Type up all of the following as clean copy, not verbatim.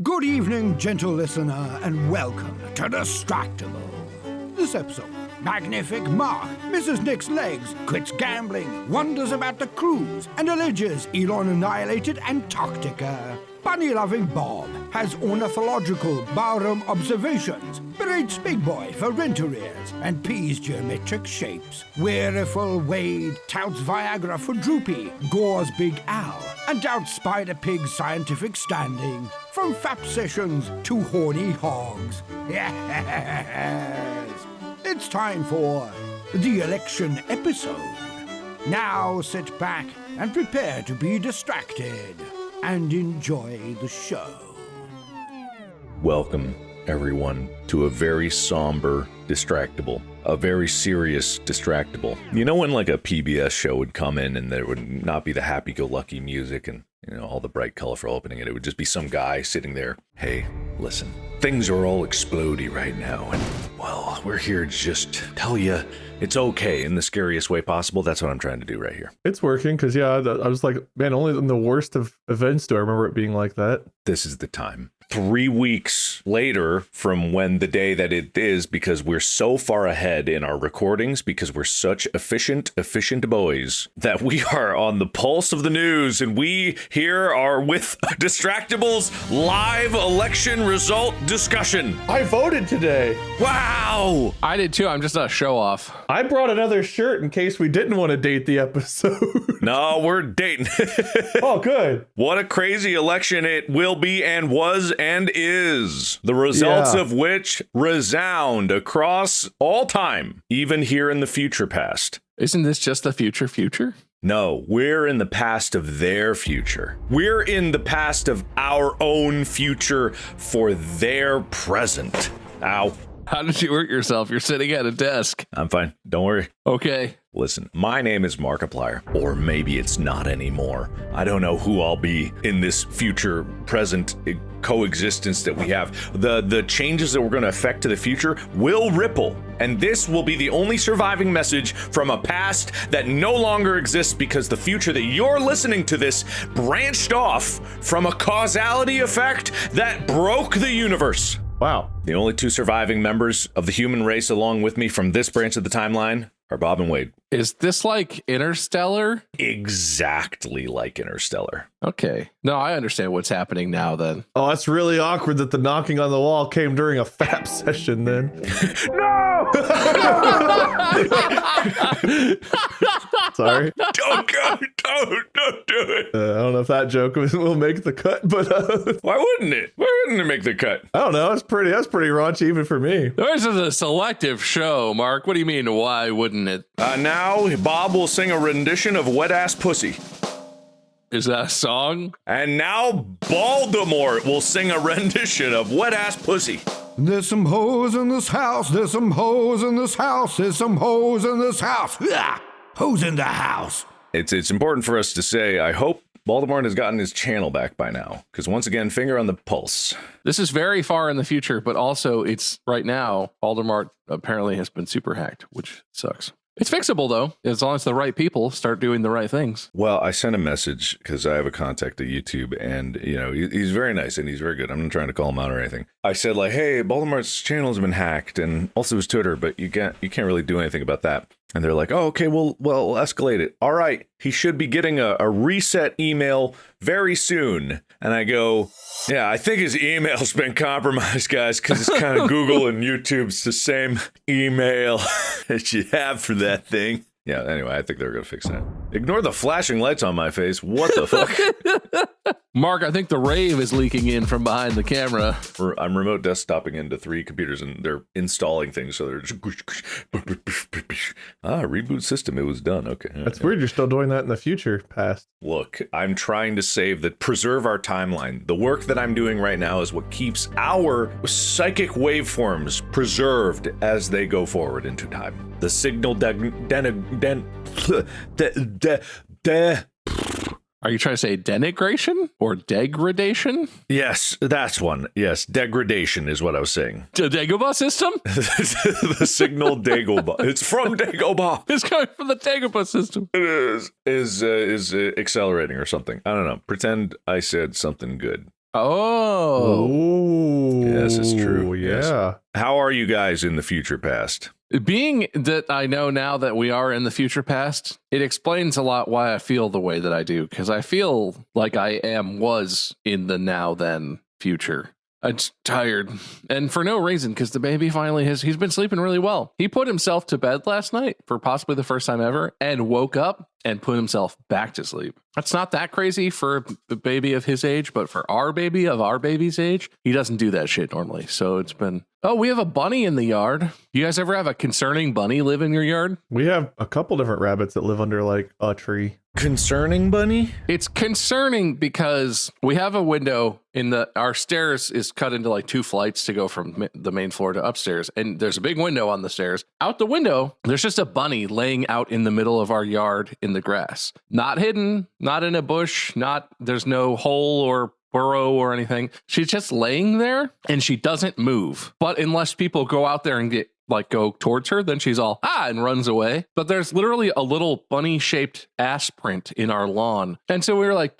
Good evening, gentle listener, and welcome to Distractible. This episode, Magnific Mark misses Nick's legs, quits gambling, wonders about the cruise, and alleges Elon annihilated Antarctica. Bunny-loving Bob has ornithological barroom observations, berates Big Boy for rent arrears, and peas geometric shapes. Weariful Wade touts Viagra for Droopy, gores Big Al, and doubts Spider Pig's scientific standing. From FAP sessions to horny hogs. Yes! It's time for the election episode. Now sit back and prepare to be distracted and enjoy the show. Welcome, everyone, to a very somber Distractible. A very serious Distractible. You know when like a PBS show would come in and there would not be the happy-go-lucky music and, you know, all the bright, colorful opening, and it would just be some guy sitting there. Hey, listen, things are all explodey right now, and, well, we're here to just tell you it's okay in the scariest way possible. That's what I'm trying to do right here. It's working, because, yeah, I was like, man, only in the worst of events do I remember it being like that. This is the time. 3 weeks later from when the day that it is, because we're so far ahead in our recordings, because we're such efficient boys, that we are on the pulse of the news, and we here are with Distractable's live election result discussion. I voted today. Wow! I did too. I'm just a show off. I brought another shirt in case we didn't want to date the episode. No, we're dating. Oh, good. What a crazy election it will be and was and is. The results of which resound across all time, even here in the future past. Isn't this just the future? No, we're in the past of their future. We're in the past of our own future for their present. Ow. How did you hurt yourself? You're sitting at a desk. I'm fine. Don't worry. Okay. Listen, my name is Markiplier, or maybe it's not anymore. I don't know who I'll be in this future present coexistence that we have. The changes that we're going to affect to the future will ripple, and this will be the only surviving message from a past that no longer exists, because the future that you're listening to this branched off from a causality effect that broke the universe. Wow. The only two surviving members of the human race along with me from this branch of the timeline are Bob and Wade. Is this like Interstellar? Exactly like Interstellar. Okay. No, I understand what's happening now then. Oh, that's really awkward that the knocking on the wall came during a FAP session then. No! Sorry. Don't do it. I don't know if that joke will make the cut, but Why wouldn't it? Why wouldn't it make the cut? I don't know. That's pretty raunchy even for me. This is a selective show, Mark. What do you mean, why wouldn't it? Now Bob will sing a rendition of Wet Ass Pussy. Is that a song? And now Baltimore will sing a rendition of Wet Ass Pussy. There's some hoes in this house, there's some hoes in this house, there's some hoes in this house. Ah, hoes in the house. It's important for us to say, I hope Baltimore has gotten his channel back by now, because once again, finger on the pulse. This is very far in the future, but also it's right now. Voldemort apparently has been super hacked, which sucks. It's fixable, though, as long as the right people start doing the right things. Well, I sent a message because I have a contact at YouTube, and, you know, he's very nice and he's very good. I'm not trying to call him out or anything. I said, like, hey, Baltimore's channel has been hacked, and also his Twitter, but you can't really do anything about that. And they're like, oh, okay, well, escalate it. All right, he should be getting a reset email very soon. And I go, yeah, I think his email's been compromised, guys, because it's kind of Google and YouTube's the same email that you have for that thing. Yeah, anyway, I think they're going to fix that. Ignore the flashing lights on my face. What the fuck? Mark, I think the rave is leaking in from behind the camera. I'm remote desktoping into 3 computers, and they're installing things, so they're just... reboot system, it was done. Okay. That's weird you're still doing that in the future past. Look, I'm trying to preserve our timeline. The work that I'm doing right now is what keeps our psychic waveforms preserved as they go forward into time. The signal Are you trying to say denigration or degradation? Yes, that's one. Yes, degradation is what I was saying. The Dagobah system? The signal Dagobah. It's from Dagobah. It's coming from the Dagobah system. It is accelerating or something. I don't know. Pretend I said something good. Oh. Ooh. Yes, it's true. Yes. Yeah. How are you guys in the future past? Being that I know now that we are in the future past, it explains a lot why I feel the way that I do, because I feel like I was in the now then future. I'm tired, and for no reason, because the baby finally he's been sleeping really well. He put himself to bed last night for possibly the first time ever and woke up and put himself back to sleep. That's not that crazy for the baby of his age, but for our baby of our baby's age, he doesn't do that shit normally. So it's been, oh, we have a bunny in the yard. You guys ever have a concerning bunny live in your yard? We have a couple different rabbits that live under like a tree. Concerning bunny? It's concerning because we have a window our stairs is cut into like 2 flights to go from the main floor to upstairs. And there's a big window on the stairs. Out the window, there's just a bunny laying out in the middle of our yard in the grass. Not hidden, not in a bush, there's no hole or burrow or anything. She's just laying there and she doesn't move. But unless people go out there and go towards her, then she's all and runs away. But there's literally a little bunny shaped ass print in our lawn. And so we were like,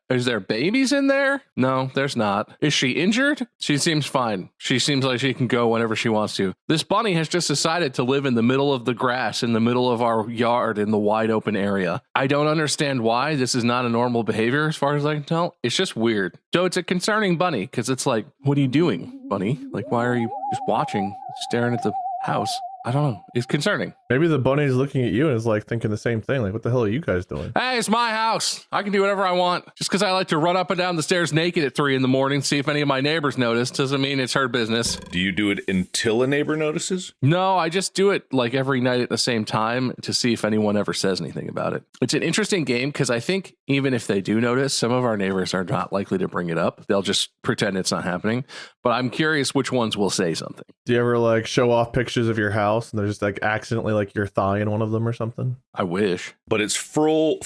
is there babies in there? No, there's not. Is she injured? She seems fine. She seems like she can go whenever she wants to. This bunny has just decided to live in the middle of the grass, in the middle of our yard, in the wide open area. I don't understand why. This is not a normal behavior as far as I can tell. It's just weird. So it's a concerning bunny because it's like, what are you doing, bunny? Like, why are you just watching, staring at the house? I don't know. It's concerning. Maybe the bunny's looking at you and is like thinking the same thing. Like, what the hell are you guys doing? Hey, it's my house. I can do whatever I want. Just because I like to run up and down the stairs naked at 3 a.m, see if any of my neighbors notice, doesn't mean it's her business. Do you do it until a neighbor notices? No, I just do it like every night at the same time to see if anyone ever says anything about it. It's an interesting game because I think even if they do notice, some of our neighbors are not likely to bring it up. They'll just pretend it's not happening. But I'm curious which ones will say something. Do you ever like show off pictures of your house and there's just like accidentally like your thigh in one of them or something? I wish. But it's full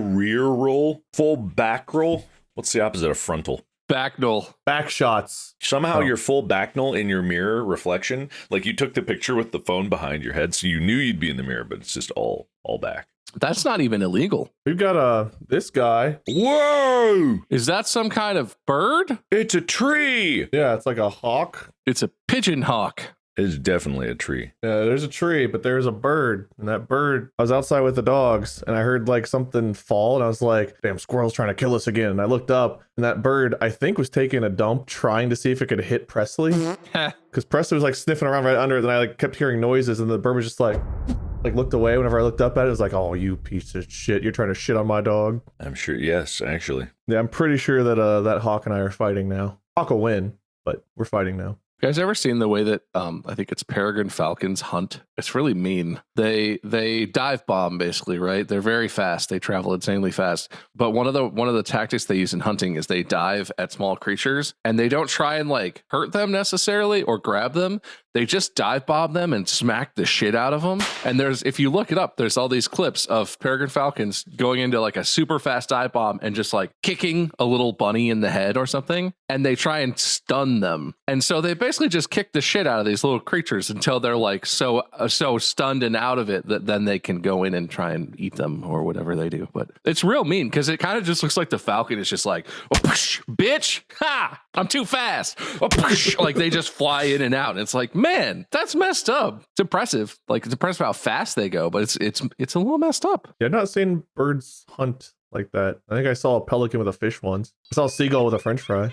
rear roll, full back roll. What's the opposite of frontal? Backnull. Back shots. Somehow your full backnull in your mirror reflection, like you took the picture with the phone behind your head, so you knew you'd be in the mirror, but it's just all back. That's not even illegal. We've got this guy. Whoa! Is that some kind of bird? It's a tree! Yeah, it's like a hawk. It's a pigeon hawk. It's definitely a tree. Yeah, there's a tree, but there's a bird. And that bird, I was outside with the dogs and I heard like something fall and I was like, damn, squirrel's trying to kill us again. And I looked up and that bird, I think, was taking a dump trying to see if it could hit Presley. Because Presley was like sniffing around right under it. And I like kept hearing noises and the bird was just like looked away. Whenever I looked up at it, it was like, oh, you piece of shit. You're trying to shit on my dog. I'm sure. Yes, actually. Yeah, I'm pretty sure that that hawk and I are fighting now. Hawk will win, but we're fighting now. You guys ever seen the way that I think it's peregrine falcons hunt? It's really mean. They dive bomb basically, right? They're very fast. They travel insanely fast. But one of the tactics they use in hunting is they dive at small creatures and they don't try and like hurt them necessarily or grab them. They just dive bomb them and smack the shit out of them. And if you look it up, there's all these clips of peregrine falcons going into like a super fast dive bomb and just like kicking a little bunny in the head or something. And they try and stun them. And so they basically just kick the shit out of these little creatures until they're like so stunned and out of it that then they can go in and try and eat them or whatever they do. But it's real mean because it kind of just looks like the falcon is just like, oh, bitch, ha, I'm too fast. Oh, like they just fly in and out. And it's like, man, that's messed up. It's impressive. Like it's impressive how fast they go, but it's a little messed up. Yeah, I've not seen birds hunt like that. I think I saw a pelican with a fish once. I saw a seagull with a French fry.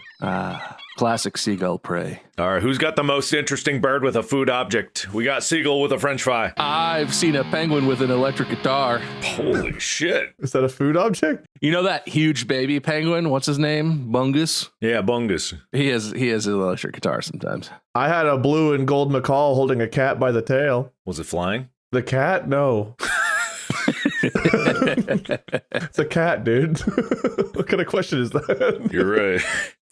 Classic seagull prey. All right, who's got the most interesting bird with a food object? We got seagull with a French fry. I've seen a penguin with an electric guitar. Holy shit. Is that a food object? You know that huge baby penguin? What's his name? Bungus? Yeah, Bungus. He has an electric guitar sometimes. I had a blue and gold macaw holding a cat by the tail. Was it flying? The cat? No. It's a cat, dude. What kind of question is that? You're right.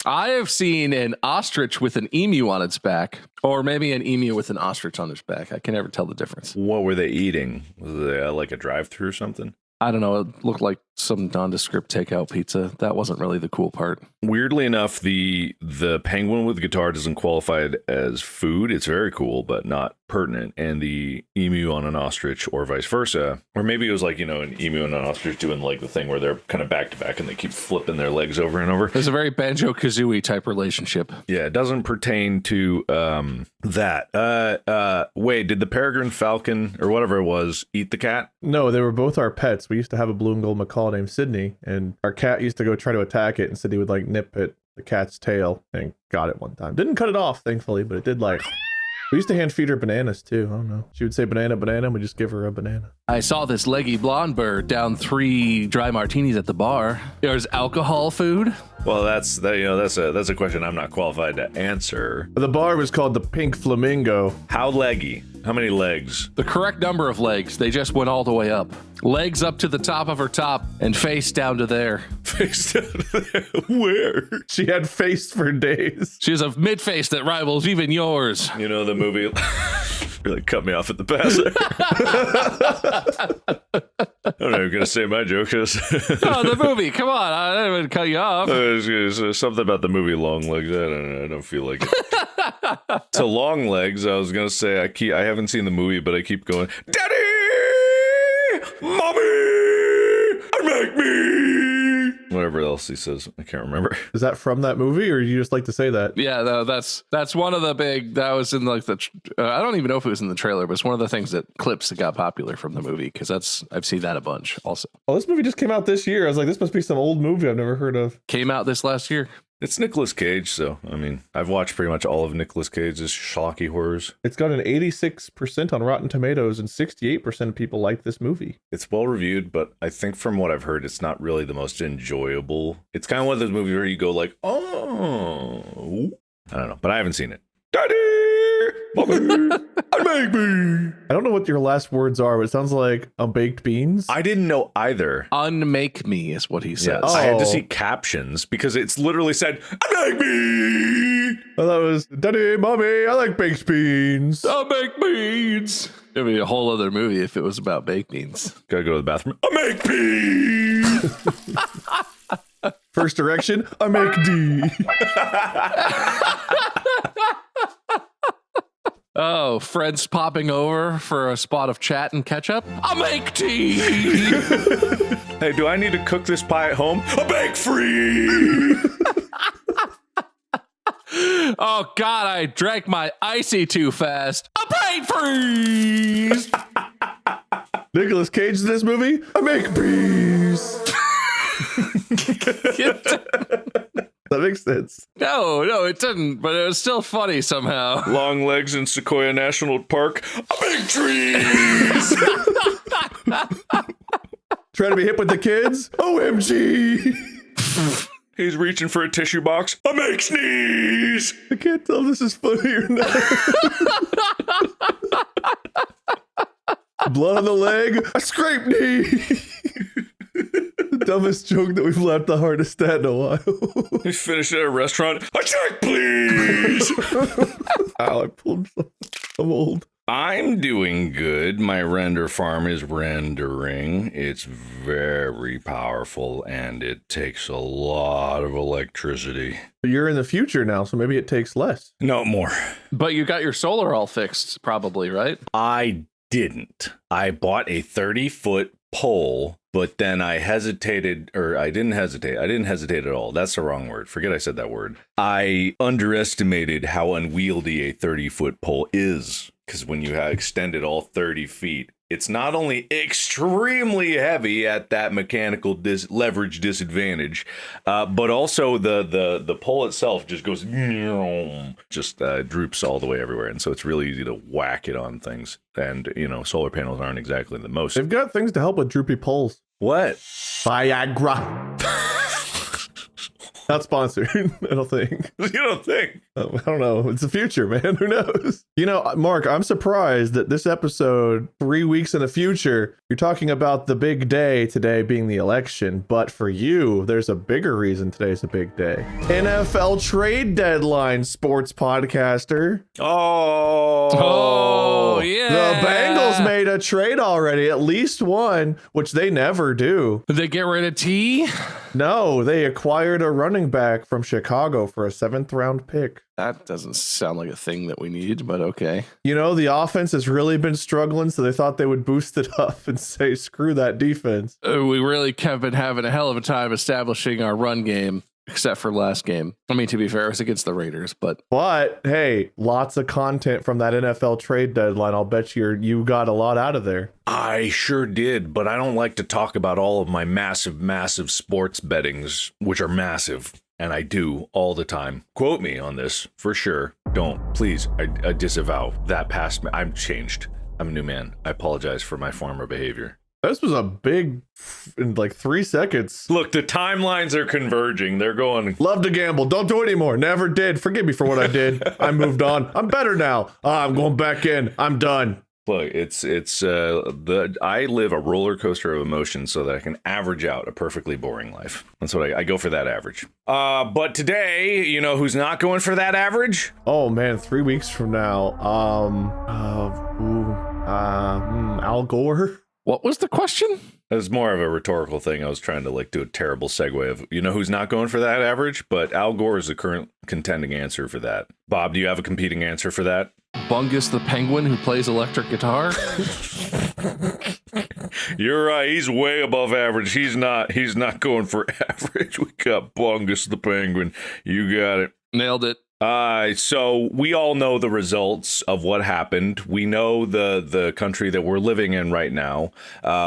I have seen an ostrich with an emu on its back, or maybe an emu with an ostrich on its back. I can never tell the difference. What were they eating? Was it like a drive-through or something? I don't know. It looked like some nondescript takeout pizza. That wasn't really the cool part. Weirdly enough, the penguin with the guitar doesn't qualify as food. It's very cool, but not pertinent. And the emu on an ostrich, or vice versa, or maybe it was like, an emu and an ostrich doing like the thing where they're kind of back to back and they keep flipping their legs over and over. There's a very Banjo-Kazooie type relationship. Yeah, it doesn't pertain to that. Wait, did the peregrine falcon or whatever it was eat the cat? No, they were both our pets. We used to have a blue and gold macaw named Sydney, and our cat used to go try to attack it, and Sydney would like nip at the cat's tail and got it one time. Didn't cut it off, thankfully, but it did like... We used to hand feed her bananas too. I don't know. She would say banana, banana, and we just give her a banana. I saw this leggy blonde bird down 3 dry martinis at the bar. There's alcohol food. Well, that's a question I'm not qualified to answer. The bar was called the Pink Flamingo. How leggy? How many legs? The correct number of legs. They just went all the way up. Legs up to the top of her top and face down to there. Face down to there? Where? She had face for days. She has a mid-face that rivals even yours. You know the movie... Really cut me off at the pass. I'm not even going to say my joke. Oh, the movie. Come on. I didn't even cut you off. Something about the movie Long Legs. I don't feel like it. To Long Legs, I was going to say I haven't seen the movie, but I keep going, Daddy! Mommy! Unmake me! Whatever else he says. I can't remember. Is that from that movie, or you just like to say that? Yeah, no, that's one of the big, that was in like the, I don't even know if it was in the trailer, but it's one of the things that clips that got popular from the movie, because I've seen that a bunch also. Oh, this movie just came out this year. I was like, this must be some old movie I've never heard of. Came out this last year. It's Nicolas Cage, so, I mean, I've watched pretty much all of Nicolas Cage's schlocky horrors. It's got an 86% on Rotten Tomatoes, and 68% of people like this movie. It's well reviewed, but I think from what I've heard, it's not really the most enjoyable. It's kind of one of those movies where you go like, oh, I don't know, but I haven't seen it. Daddy! Mommy! Unmake me! I don't know what your last words are, but it sounds like baked beans. I didn't know either. Unmake me is what he says. Yes. I had to see captions because it's literally said, Unmake me! Oh, that was, Daddy, Mommy, I like baked beans. Baked beans! It'd be a whole other movie if it was about baked beans. Gotta go to the bathroom. Unmake me! First direction, I make D. Oh, friends popping over for a spot of chat and ketchup? I'll make tea! Hey, do I need to cook this pie at home? A bake free! Oh, God, I drank my icy too fast. A paint freeze! Nicolas Cage in this movie, I make bees. That makes sense. No, it didn't, but it was still funny somehow. Long legs in Sequoia National Park. A big trees! Trying to be hip with the kids? OMG! He's reaching for a tissue box. I make sneeze! I can't tell if this is funny or not. Blood on the leg. I scrape knee. The dumbest joke that we've laughed the hardest at in a while. We finished at a restaurant. A check, please! Ow, I pulled something. I'm old. I'm doing good. My render farm is rendering. It's very powerful and it takes a lot of electricity. You're in the future now, so maybe it takes less. No more. But you got your solar all fixed, probably, right? I didn't. I bought a 30-foot pole, but then I hesitated, or I didn't hesitate. I didn't hesitate at all. That's the wrong word. Forget I said that word. I underestimated how unwieldy a 30-foot pole is. Because when you have extended all 30 feet, it's not only extremely heavy at that mechanical leverage disadvantage, but also the pole itself just goes, droops all the way everywhere. And so it's really easy to whack it on things. And, solar panels aren't exactly the most. They've got things to help with droopy poles. What? Viagra. Not sponsored, I don't think. You don't think? I don't know. It's the future, man. Who knows? You know, Mark, I'm surprised that this episode, 3 weeks in the future, you're talking about the big day today being the election. But for you, there's a bigger reason today's a big day. NFL trade deadline, sports podcaster. Oh, yeah. The Bengals made a trade already, at least one, which they never do. Did they get rid of T? No, they acquired a running back from Chicago for a 7th round pick. That doesn't sound like a thing that we need, but okay. You know, the offense has really been struggling, so they thought they would boost it up and say, screw that defense. We really have been having a hell of a time establishing our run game, except for last game. I mean, to be fair, it was against the Raiders, but hey, lots of content from that NFL trade deadline. I'll bet you got a lot out of there. I sure did, but I don't like to talk about all of my massive sports bettings, which are massive, and I do all the time. Quote me on this, for sure. Don't, please. I disavow that past me. I'm changed. I'm a new man. I apologize for my former behavior. This was a big, in like 3 seconds. Look, the timelines are converging. They're going. Love to gamble. Don't do it anymore. Never did. Forgive me for what I did. I moved on. I'm better now. I'm going back in. I'm done. Look, I live a roller coaster of emotions so that I can average out a perfectly boring life. That's what I go for, that average. But today, you know who's not going for that average? Oh man, 3 weeks from now. Al Gore. what was the question? It was more of a rhetorical thing. I was trying to do a terrible segue of, you know who's not going for that average? But Al Gore is the current contending answer for that. Bob, do you have a competing answer for that? Bungus the Penguin who plays electric guitar? You're right. He's way above average. He's not going for average. We got Bungus the Penguin. You got it. Nailed it. So we all know the results of what happened. We know the country that we're living in right now.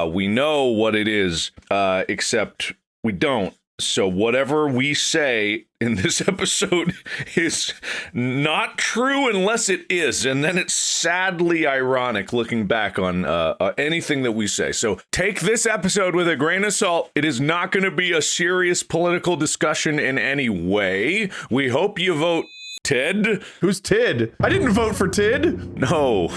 We know what it is, except we don't. So whatever we say in this episode is not true unless it is. And then it's sadly ironic looking back on anything that we say. So take this episode with a grain of salt. It is not going to be a serious political discussion in any way. We hope you vote Ted. Who's Tid? I didn't vote for Tid. No,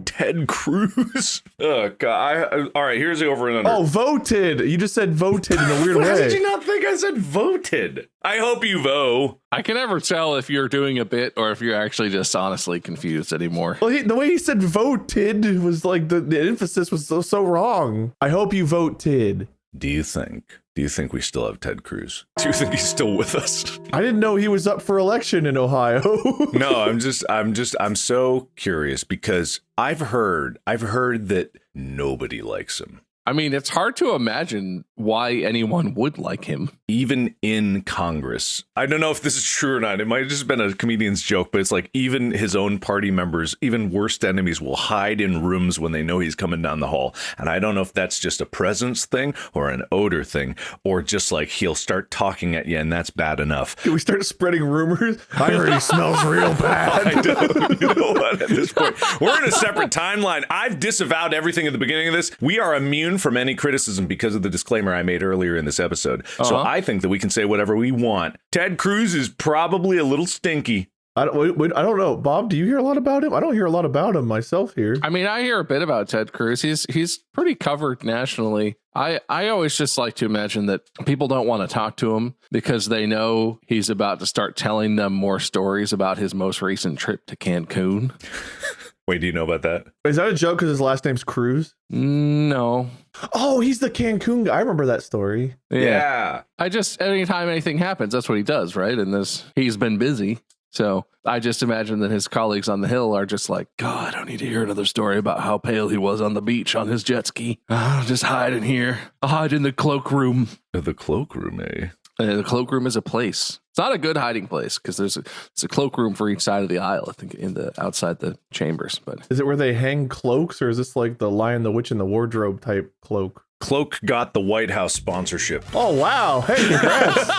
Ted Cruz. Oh, God. All right, here's the over and under. Oh, voted. You just said voted in a weird Why way. did you not think I said voted? I hope you vote. I can never tell if you're doing a bit or if you're actually just honestly confused anymore. Well, the way he said voted was like the emphasis was so wrong. I hope you voted. Do you think we still have Ted Cruz? Do you think he's still with us? I didn't know he was up for election in Ohio. No, I'm so curious because I've heard that nobody likes him. I mean, it's hard to imagine why anyone would like him. Even in Congress. I don't know if this is true or not. It might have just been a comedian's joke, but it's like even his own party members, even worst enemies, will hide in rooms when they know he's coming down the hall. And I don't know if that's just a presence thing or an odor thing, or just like he'll start talking at you and that's bad enough. Can we start spreading rumors? I heard he smells real bad. I don't. You know what? At this point, we're in a separate timeline. I've disavowed everything at the beginning of this. We are immune from any criticism because of the disclaimer I made earlier in this episode. So I think that we can say whatever we want. Ted Cruz is probably a little stinky. I don't know. Bob, do you hear a lot about him? I don't hear a lot about him myself here. I mean, I hear a bit about Ted Cruz. He's pretty covered nationally. I always just like to imagine that people don't want to talk to him because they know he's about to start telling them more stories about his most recent trip to Cancun. Wait, do you know about that? Is that a joke because his last name's Cruz? No. Oh, he's the Cancun guy. I remember that story. Yeah. I just, anytime anything happens, that's what he does, right? And he's been busy. So I just imagine that his colleagues on the Hill are just like, God, I don't need to hear another story about how pale he was on the beach on his jet ski. I'll just hide in here. I'll hide in the cloakroom. The cloakroom, eh? The cloakroom is a place. It's not a good hiding place because there's a cloakroom for each side of the aisle, I think, outside the chambers. But is it where they hang cloaks, or is this like the Lion, the Witch, and the Wardrobe type cloak? Cloak got the White House sponsorship. Oh, wow. Hey, congrats.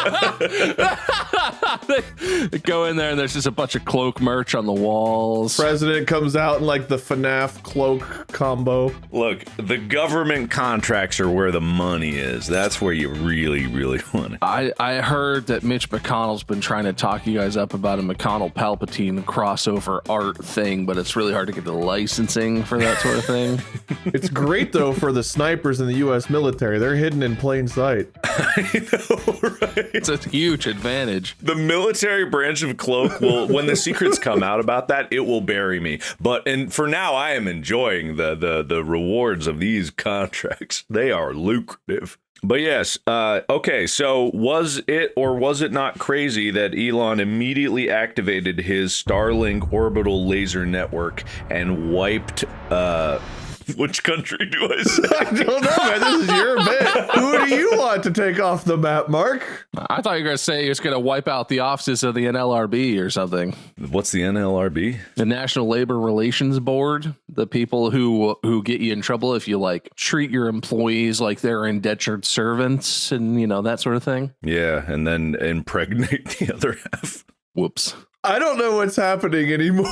They go in there and there's just a bunch of cloak merch on the walls. President comes out in like the FNAF cloak combo. Look, the government contracts are where the money is. That's where you really, really want it. I heard that Mitch McConnell's been trying to talk you guys up about a McConnell-Palpatine crossover art thing, but it's really hard to get the licensing for that sort of thing. It's great, though, for the snipers in the U.S. military. They're hidden in plain sight. I know, right? It's a huge advantage. The military branch of Cloak will, when the secrets come out about that, it will bury me. But and for now, I am enjoying the rewards of these contracts. They are lucrative. But yes, okay, so was it or was it not crazy that Elon immediately activated his Starlink orbital laser network and wiped, which country do I say? I don't know, man. This is your bit. Who do you want to take off the map, Mark? I thought you were going to say he was going to wipe out the offices of the NLRB or something. What's the NLRB? The National Labor Relations Board, the people who get you in trouble if you like treat your employees like they're indentured servants and, you know, that sort of thing. Yeah, and then impregnate the other half. Whoops. I don't know what's happening anymore.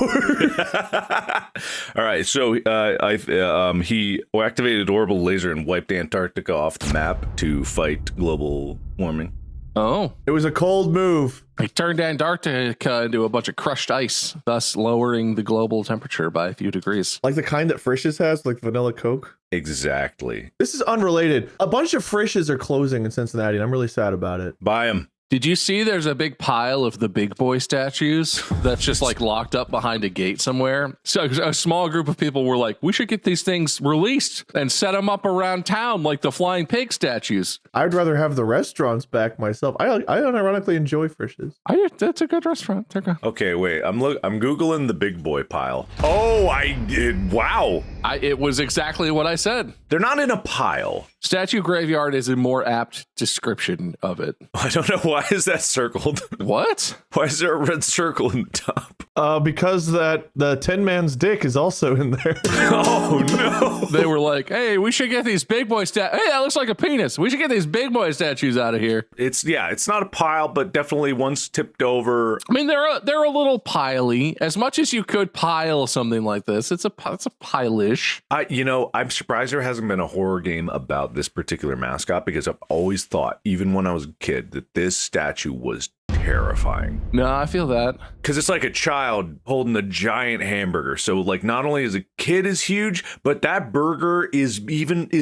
All right, so he activated orbital laser and wiped Antarctica off the map to fight global warming. Oh. It was a cold move. He turned Antarctica into a bunch of crushed ice, thus lowering the global temperature by a few degrees. Like the kind that Frisch's has, like vanilla Coke. Exactly. This is unrelated. A bunch of Frisch's are closing in Cincinnati, and I'm really sad about it. Buy them. Did you see there's a big pile of the big boy statues that's just like locked up behind a gate somewhere? So a small group of people were like, we should get these things released and set them up around town like the flying pig statues. I'd rather have the restaurants back myself. I unironically enjoy Frisch's. That's a good restaurant. Okay, wait. I'm Googling the big boy pile. Oh, I did. Wow. It was exactly what I said. They're not in a pile. Statue graveyard is a more apt description of it. I don't know. Why is that circled? What? Why is there a red circle in the top? Because the Tin Man's dick is also in there. Oh, no. They were like, hey, we should get these big boy Hey, that looks like a penis. We should get these big boy statues out of here. It's not a pile, but definitely once tipped over. I mean, they're a little piley. As much as you could pile something like this, it's a pile-ish. I'm surprised there hasn't been a horror game about this particular mascot, because I've always thought, even when I was a kid, that this statue was terrifying. No, I feel that. Because it's like a child holding a giant hamburger. So like not only is a kid is huge, but that burger is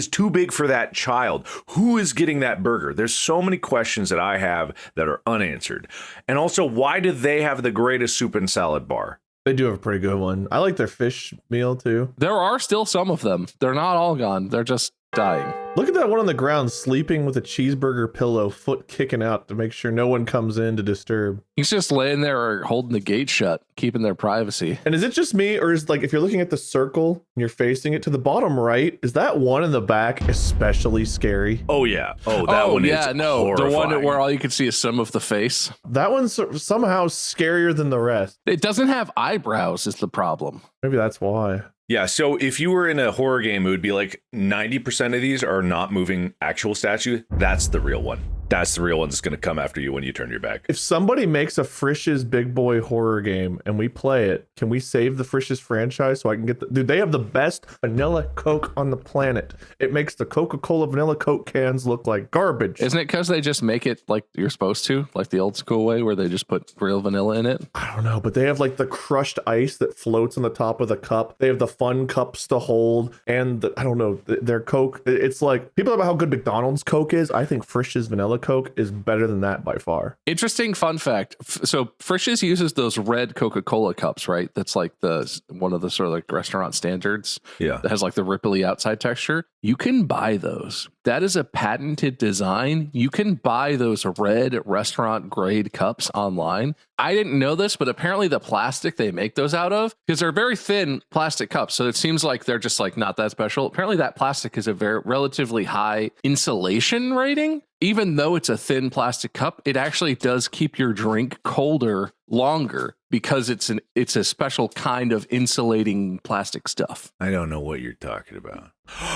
too big for that child. Who is getting that burger? There's so many questions that I have that are unanswered. And also, why do they have the greatest soup and salad bar? They do have a pretty good one. I like their fish meal too. There are still some of them. They're not all gone. They're just dying. Look at that one on the ground sleeping with a cheeseburger pillow, foot kicking out to make sure no one comes in to disturb. He's just laying there holding the gate shut, keeping their privacy. And is it just me, or is like if you're looking at the circle and you're facing it to the bottom right, is that one in the back especially scary? Oh yeah. Oh, that one is horrifying. The one where all you can see is some of the face. That one's somehow scarier than the rest. It doesn't have eyebrows is the problem. Maybe that's why. Yeah, so if you were in a horror game, it would be like 90% of these are not moving actual statue. That's the real one. That's the real one that's going to come after you when you turn your back. If somebody makes a Frisch's Big Boy horror game and we play it, can we save the Frisch's franchise so I can get dude, they have the best vanilla Coke on the planet. It makes the Coca-Cola vanilla Coke cans look like garbage. Isn't it because they just make it like you're supposed to, like the old school way where they just put real vanilla in it? I don't know, but they have like the crushed ice that floats on the top of the cup. They have the fun cups to hold, and I don't know, their Coke. It's like people talk about how good McDonald's Coke is. I think Frisch's vanilla Coke is better than that by far. Interesting fun fact. So Frisch's uses those red Coca-Cola cups, right? That's like one of the sort of like restaurant standards. Yeah. That has like the ripply outside texture. You can buy those. That is a patented design. You can buy those red restaurant grade cups online. I didn't know this, but apparently the plastic they make those out of, because they're very thin plastic cups, so it seems like they're just like not that special. Apparently that plastic is a very relatively high insulation rating. Even though it's a thin plastic cup, it actually does keep your drink colder longer because it's a special kind of insulating plastic stuff. I don't know what you're talking about.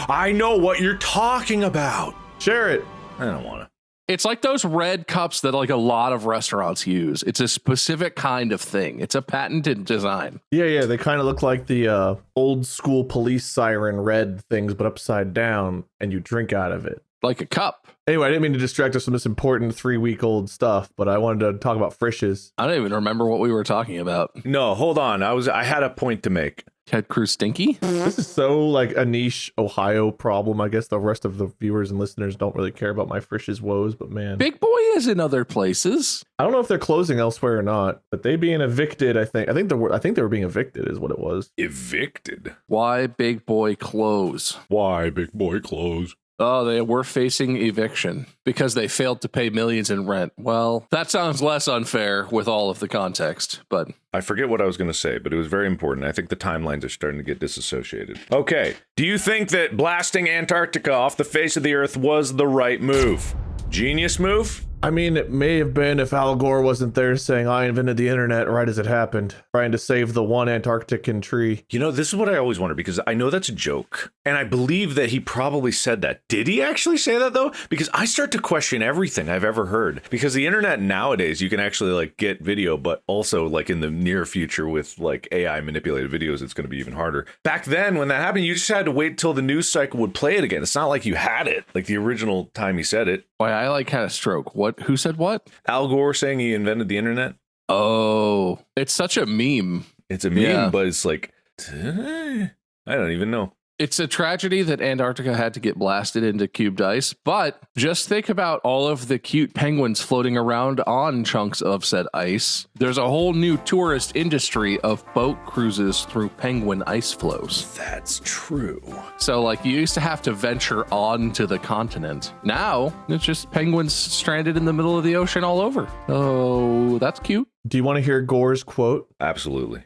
I know what you're talking about. Share it. I don't want to. It's like those red cups that like a lot of restaurants use. It's a specific kind of thing. It's a patented design. Yeah. They kind of look like the old school police siren red things, but upside down, and you drink out of it. Like a cup. Anyway, I didn't mean to distract us from this important 3-week-old stuff, but I wanted to talk about Frisch's. I don't even remember what we were talking about. No, hold on. I had a point to make. Ted Cruz stinky? This is so like a niche Ohio problem. I guess the rest of the viewers and listeners don't really care about my Frisch's woes, but man. Big Boy is in other places. I don't know if they're closing elsewhere or not, but they being evicted, I think they were being evicted is what it was. Evicted? Why Big Boy close? Why Big Boy close? Oh, they were facing eviction because they failed to pay millions in rent. Well, that sounds less unfair with all of the context, but... I forget what I was going to say, but it was very important. I think the timelines are starting to get disassociated. Okay. Do you think that blasting Antarctica off the face of the Earth was the right move? Genius move? I mean, it may have been if Al Gore wasn't there saying, I invented the internet right as it happened, trying to save the one Antarctican tree. You know, this is what I always wonder, because I know that's a joke, and I believe that he probably said that. Did he actually say that, though? Because I start to question everything I've ever heard. Because the internet nowadays, you can actually, like, get video, but also, like, in the near future with, like, AI manipulated videos, it's going to be even harder. Back then, when that happened, you just had to wait till the news cycle would play it again. It's not like you had it, like the original time he said it. Why, I like had a stroke. What? Who said what? Al Gore saying he invented the internet. Oh, it's such a meme. It's a meme, but it's like, I don't even know. It's a tragedy that Antarctica had to get blasted into cubed ice, but just think about all of the cute penguins floating around on chunks of said ice. There's a whole new tourist industry of boat cruises through penguin ice flows. That's true. So, like, you used to have to venture onto the continent. Now, it's just penguins stranded in the middle of the ocean all over. Oh, that's cute. Do you want to hear Gore's quote? Absolutely.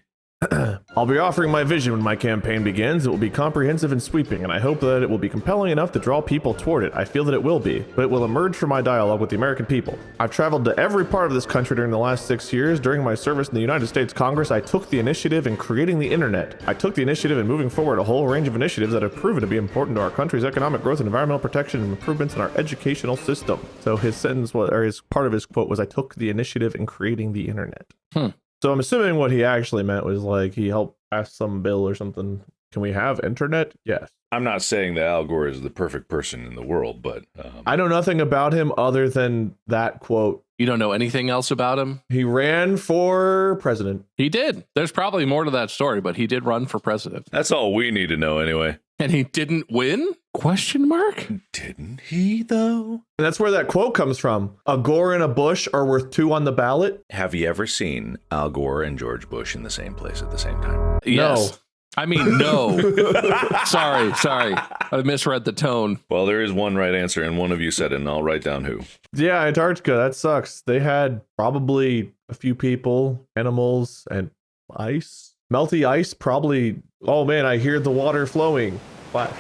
I'll be offering my vision when my campaign begins. It will be comprehensive and sweeping, and I hope that it will be compelling enough to draw people toward it. I feel that it will be, but it will emerge from my dialogue with the American people. I've traveled to every part of this country during the last 6 years. During my service in the United States Congress, I took the initiative in creating the internet. I took the initiative in moving forward a whole range of initiatives that have proven to be important to our country's economic growth and environmental protection and improvements in our educational system. So his sentence was, or his part of his quote was, I took the initiative in creating the internet. So I'm assuming what he actually meant was like he helped pass some bill or something. Can we have internet? Yes. I'm not saying that Al Gore is the perfect person in the world, but... I know nothing about him other than that quote. You don't know anything else about him? He ran for president. He did. There's probably more to that story, but he did run for president. That's all we need to know anyway. And he didn't win? Question mark? Didn't he, though? And that's where that quote comes from. A Gore and a Bush are worth 2 on the ballot. Have you ever seen Al Gore and George Bush in the same place at the same time? Yes. No. I mean, no. Sorry. I misread the tone. Well, there is one right answer, and one of you said it, and I'll write down who. Yeah, Antarctica, that sucks. They had probably a few people, animals, and ice. Melty ice, probably. Oh man, I hear the water flowing. What the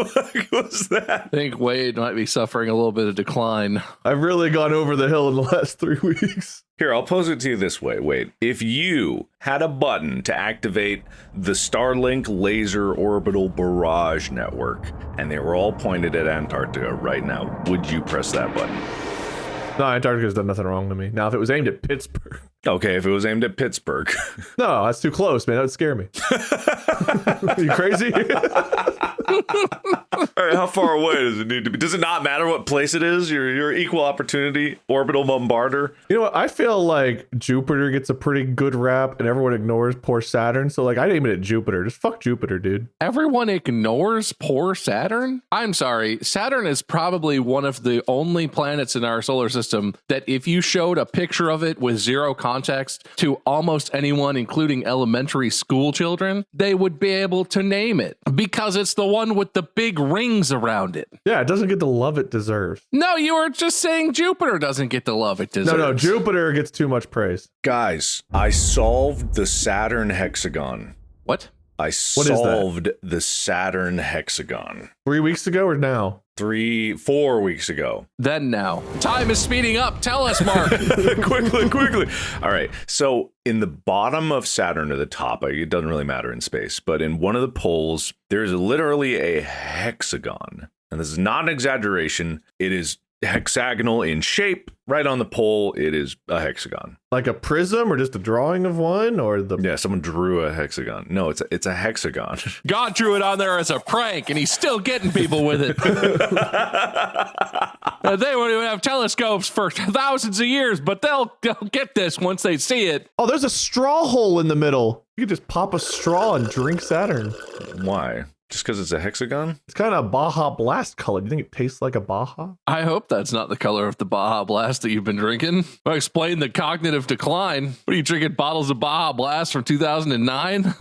fuck was that? I think Wade might be suffering a little bit of decline. I've really gone over the hill in the last 3 weeks. Here, I'll pose it to you this way. Wait, if you had a button to activate the Starlink laser orbital barrage network, and they were all pointed at Antarctica right now, would you press that button? No, Antarctica's done nothing wrong to me. Now, if it was aimed at Pittsburgh. Okay, if it was aimed at Pittsburgh. No, that's too close, man. That would scare me. Are you crazy? All right, how far away does it need to be? Does it not matter what place it is? Your equal opportunity orbital bombarder. You know what? I feel like Jupiter gets a pretty good rap and everyone ignores poor Saturn. So like I'd aim it at Jupiter. Just fuck Jupiter, dude. Everyone ignores poor Saturn? I'm sorry. Saturn is probably one of the only planets in our solar system that if you showed a picture of it with zero context to almost anyone, including elementary school children, they would be able to name it because it's the one with the big rings around it. Yeah, it doesn't get the love it deserves. No, you were just saying Jupiter doesn't get the love it deserves. No, Jupiter gets too much praise. Guys, I solved the Saturn hexagon. What? I solved the Saturn hexagon. 3 weeks ago or now? 4 weeks ago. Then now. Time is speeding up. Tell us, Mark. quickly. All right. So in the bottom of Saturn or the top, it doesn't really matter in space, but in one of the poles, there's literally a hexagon. and this is not an exaggeration, it is hexagonal in shape. Right on the pole, it is a hexagon. Like a prism or just a drawing of one or the... Yeah, someone drew a hexagon. No, it's a hexagon. God drew it on there as a prank, and he's still getting people with it. They won't even have telescopes for thousands of years, but they'll get this once they see it. Oh, there's a straw hole in the middle. You could just pop a straw and drink Saturn. Why? Just because it's a hexagon? It's kind of Baja Blast color. Do you think it tastes like a Baja? I hope that's not the color of the Baja Blast that you've been drinking. I explain the cognitive decline. What are you drinking, bottles of Baja Blast from 2009?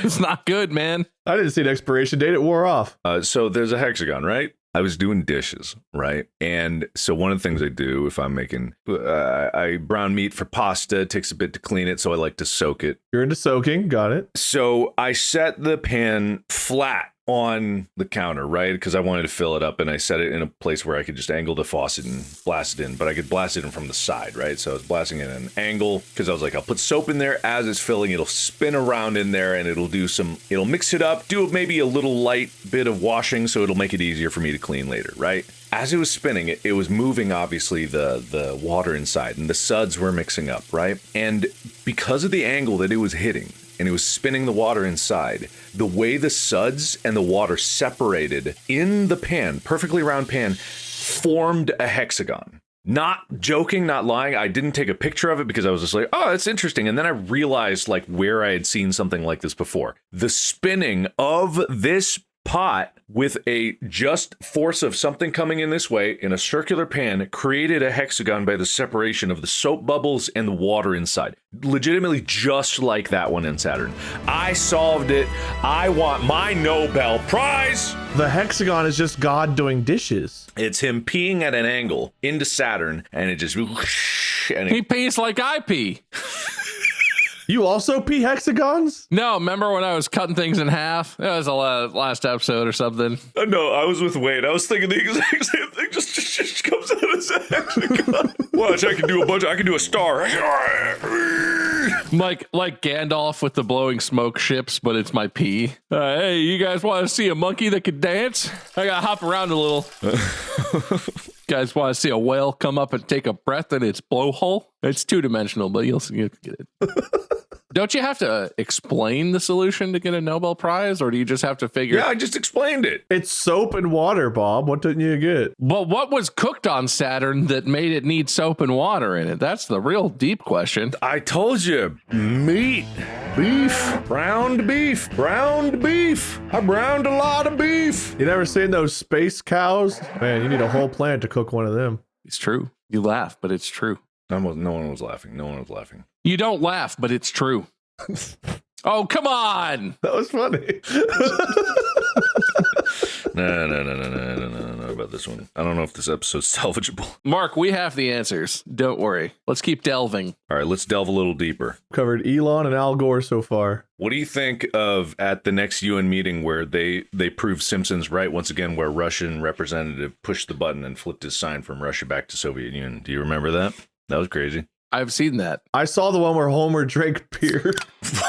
It's not good, man. I didn't see an expiration date. It wore off. So there's a hexagon, right? I was doing dishes, right? And so one of the things I do if I'm making, I brown meat for pasta, it takes a bit to clean it, so I like to soak it. You're into soaking. Got it. So I set the pan flat on the counter, right? Because I wanted to fill it up, and I set it in a place where I could just angle the faucet and blast it in, but I could blast it in from the side, right? So I was blasting it at an angle because I was like, I'll put soap in there as it's filling, it'll spin around in there, and it'll mix it up, do maybe a little light bit of washing, so it'll make it easier for me to clean later, right? As it was spinning, it was moving, obviously, the water inside, and the suds were mixing up, right? And because of the angle that it was hitting, and it was spinning the water inside, the way the suds and the water separated in the pan, perfectly round pan, formed a hexagon. Not joking, not lying. I didn't take a picture of it because I was just like, oh, that's interesting. And then I realized like where I had seen something like this before. The spinning of this pot with a just force of something coming in this way in a circular pan created a hexagon by the separation of the soap bubbles and the water inside. Legitimately just like that one in Saturn. I solved it. I want my Nobel Prize. The hexagon is just God doing dishes. It's him peeing at an angle into Saturn, and it just... And He pees like I pee. You also pee hexagons? No, remember when I was cutting things in half? It was the last episode or something. No, I was with Wade. I was thinking the exact same thing. Just comes out as a hexagon. Watch, I can do a star. Like Gandalf with the blowing smoke ships, but it's my pee. Hey, you guys want to see a monkey that could dance? I gotta hop around a little. Guys want to see a whale come up and take a breath in its blowhole? It's two-dimensional, but you'll get it. Don't you have to explain the solution to get a Nobel Prize, or do you just have to figure? Yeah, I just explained it. It's soap and water, Bob. What didn't you get? Well, what was cooked on Saturn that made it need soap and water in it? That's the real deep question. I told you, meat, beef, browned beef. I browned a lot of beef. You never seen those space cows? Man, you need a whole plant to cook one of them. It's true. You laugh, but it's true. No one was laughing. You don't laugh, but it's true. Oh, come on. That was funny. No about this one. I don't know if this episode's salvageable. Mark, we have the answers. Don't worry. Let's keep delving. All right, let's delve a little deeper. Covered Elon and Al Gore so far. What do you think of at the next UN meeting where they proved Simpsons right once again, where Russian representative pushed the button and flipped his sign from Russia back to Soviet Union? Do you remember that? That was crazy. I've seen that. I saw the one where Homer drank beer.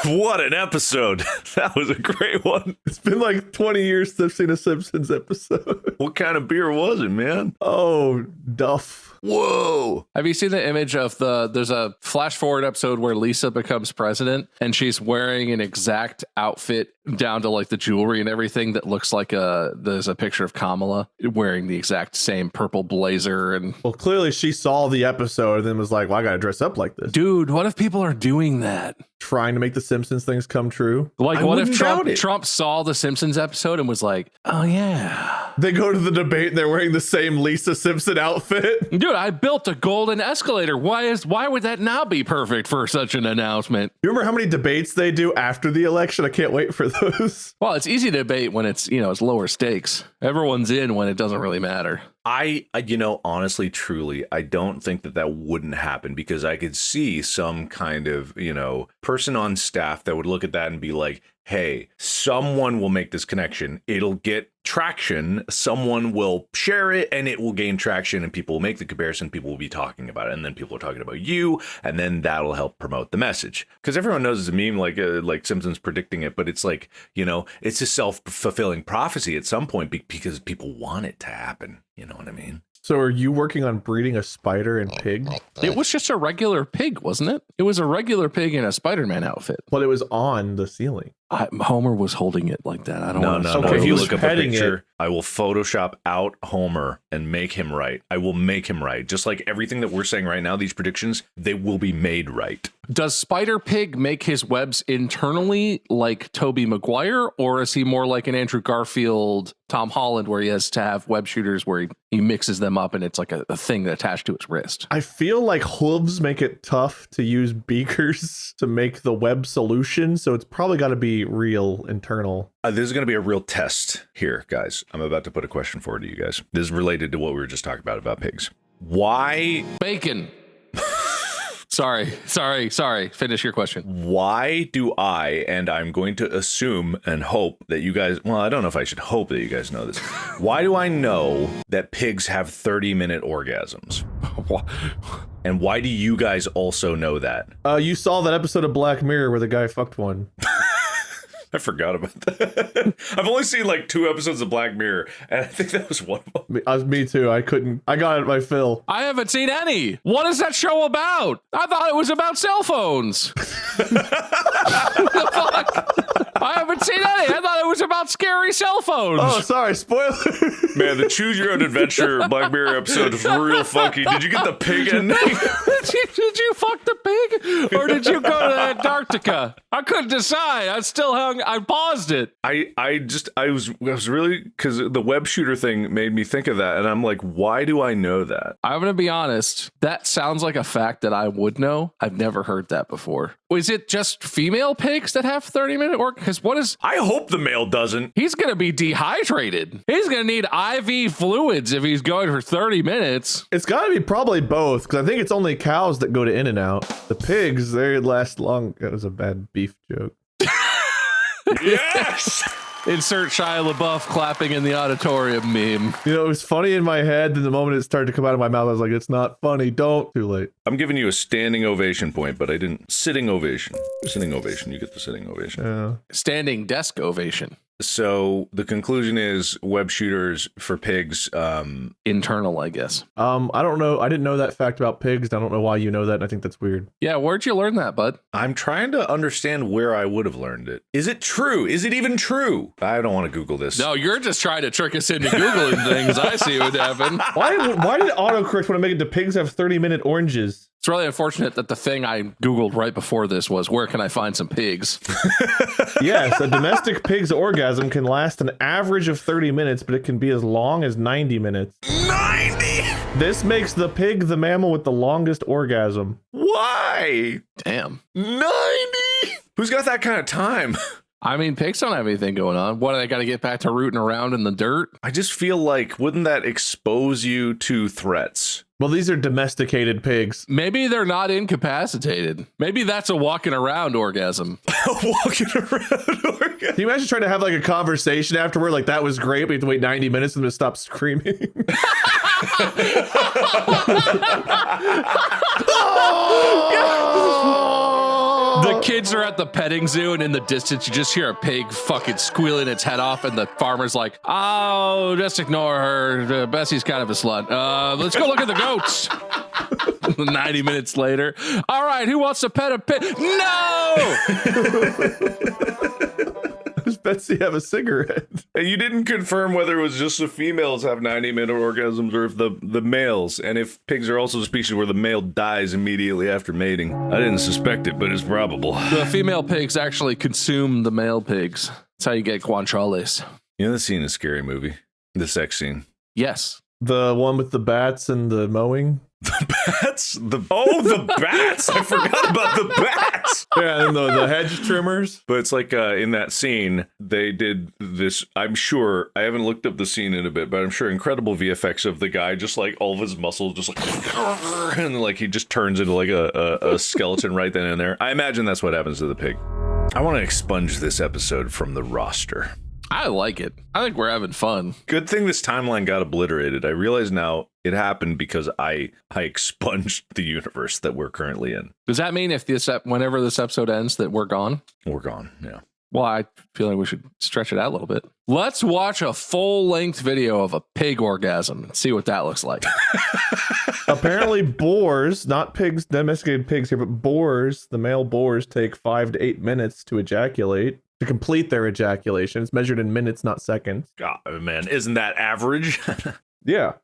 What an episode. That was a great one. It's been like 20 years since I've seen a Simpsons episode. What kind of beer was it, man? Oh, Duff. Whoa. Have you seen the image of there's a flash forward episode where Lisa becomes president and she's wearing an exact outfit down to like the jewelry and everything that looks like there's a picture of Kamala wearing the exact same purple blazer. And well, clearly she saw the episode and then was like, well, I got to dress up like this. Dude, what if people are doing that? Trying to make the Simpsons things come true. Like, what if Trump saw the Simpsons episode and was like, oh, yeah. They go to the debate and they're wearing the same Lisa Simpson outfit. Dude, I built a golden escalator. Why would that not be perfect for such an announcement? You remember how many debates they do after the election? I can't wait for those. Well, it's easy to debate when it's lower stakes. Everyone's in when it doesn't really matter. I honestly, truly, I don't think that wouldn't happen because I could see some kind of, person on staff that would look at that and be like, hey, someone will make this connection. It'll get traction. Someone will share it and it will gain traction and people will make the comparison. People will be talking about it. And then people are talking about you. And then that'll help promote the message. Because everyone knows it's a meme like Simpsons predicting it. But it's like, you know, it's a self-fulfilling prophecy at some point because people want it to happen. You know what I mean? So are you working on breeding a spider and pig? It was just a regular pig, wasn't it? It was a regular pig in a Spider-Man outfit. But it was on the ceiling. Homer was holding it like that. I don't No. want Okay, If he you was look up a petting picture, it. I will Photoshop out Homer and make him right. I will make him right. Just like everything that we're saying right now, these predictions, they will be made right. Does Spider Pig make his webs internally like Tobey Maguire, or is he more like an Andrew Garfield, Tom Holland, where he has to have web shooters where he mixes them up and it's like a thing attached to his wrist? I feel like hooves make it tough to use beakers to make the web solution, so it's probably got to be real internal. This is going to be a real test here, guys. I'm about to put a question forward to you guys. This is related to what we were just talking about pigs. Why? Bacon. Sorry. Finish your question. Why do I, and I'm going to assume and hope that you guys, well, I don't know if I should hope that you guys know this. Why do I know that pigs have 30-minute orgasms? And why do you guys also know that? You saw that episode of Black Mirror where the guy fucked one. I forgot about that. I've only seen like 2 episodes of Black Mirror, and I think that was one of them. Me too. I got it my fill. I haven't seen any. What is that show about? I thought it was about cell phones. What the fuck? I haven't seen any. I thought it was about scary cell phones. Oh, sorry. Spoiler. Man, the Choose Your Own Adventure Black Mirror episode is real funky. Did you get the pig ending? Did you fuck the pig? Or did you go to Antarctica? I couldn't decide. I paused it. I was really, because the web shooter thing made me think of that, and I'm like, why do I know that? I'm gonna be honest. That sounds like a fact that I would know. I've never heard that before. Is it just female pigs that have 30-minute work? Because what is? I hope the male doesn't. He's gonna be dehydrated. He's gonna need IV fluids if he's going for 30 minutes. It's got to be probably both, because I think it's only cows that go to in and out. The pigs, they last long. That was a bad beef joke. Yes! Insert Shia LaBeouf clapping in the auditorium meme. You know, it was funny in my head, then the moment it started to come out of my mouth, I was like, it's not funny. Don't. Too late. I'm giving you a standing ovation point, but I didn't. Sitting ovation. Sitting ovation. You get the sitting ovation. Yeah. Standing desk ovation. So the conclusion is web shooters for pigs. Internal, I guess. I don't know. I didn't know that fact about pigs. I don't know why you know that. And I think that's weird. Yeah, where'd you learn that, bud? I'm trying to understand where I would have learned it. Is it true? Is it even true? I don't want to Google this. No, you're just trying to trick us into Googling things. I see what happened. Why did autocorrect want to make it to pigs have 30-minute oranges? It's really unfortunate that the thing I Googled right before this was, where can I find some pigs? Yes, a domestic pig's orgasm can last an average of 30 minutes, but it can be as long as 90 minutes. 90? This makes the pig the mammal with the longest orgasm. Why? Damn. 90? Who's got that kind of time? I mean, pigs don't have anything going on. What, they got to get back to rooting around in the dirt? I just feel like, wouldn't that expose you to threats? Well, these are domesticated pigs. Maybe they're not incapacitated. Maybe that's a walking around orgasm. Walking around orgasm. Can you imagine trying to have like a conversation afterward? Like, that was great, but you have to wait 90 minutes for them to stop screaming. The kids are at the petting zoo, and in the distance, you just hear a pig fucking squealing its head off, and the farmer's like, oh, just ignore her. Bessie's kind of a slut. Let's go look at the goats. 90 minutes later. All right, who wants to pet a pig? No! Does Betsy have a cigarette? And you didn't confirm whether it was just the females have 90-minute orgasms or if the males, and if pigs are also a species where the male dies immediately after mating. I didn't suspect it, but it's probable. The female pigs actually consume the male pigs. That's how you get guanciales. You know the scene in Scary Movie? The sex scene. Yes. The one with the bats and the mowing? The bats? The bats! I forgot about the bats! Yeah, and the hedge trimmers. But it's like in that scene, they did this, I'm sure, I haven't looked up the scene in a bit, but I'm sure incredible VFX of the guy, just like all of his muscles, just like, and like he just turns into like a skeleton right then and there. I imagine that's what happens to the pig. I want to expunge this episode from the roster. I like it. I think we're having fun. Good thing this timeline got obliterated. I realize now it happened because I expunged the universe that we're currently in. Does that mean if whenever this episode ends that we're gone? We're gone, yeah. Well, I feel like we should stretch it out a little bit. Let's watch a full-length video of a pig orgasm and see what that looks like. Apparently boars, not pigs, domesticated pigs here, but boars, the male boars take 5 to 8 minutes to ejaculate. To complete their ejaculation. It's measured in minutes, not seconds. God, man, isn't that average? Yeah.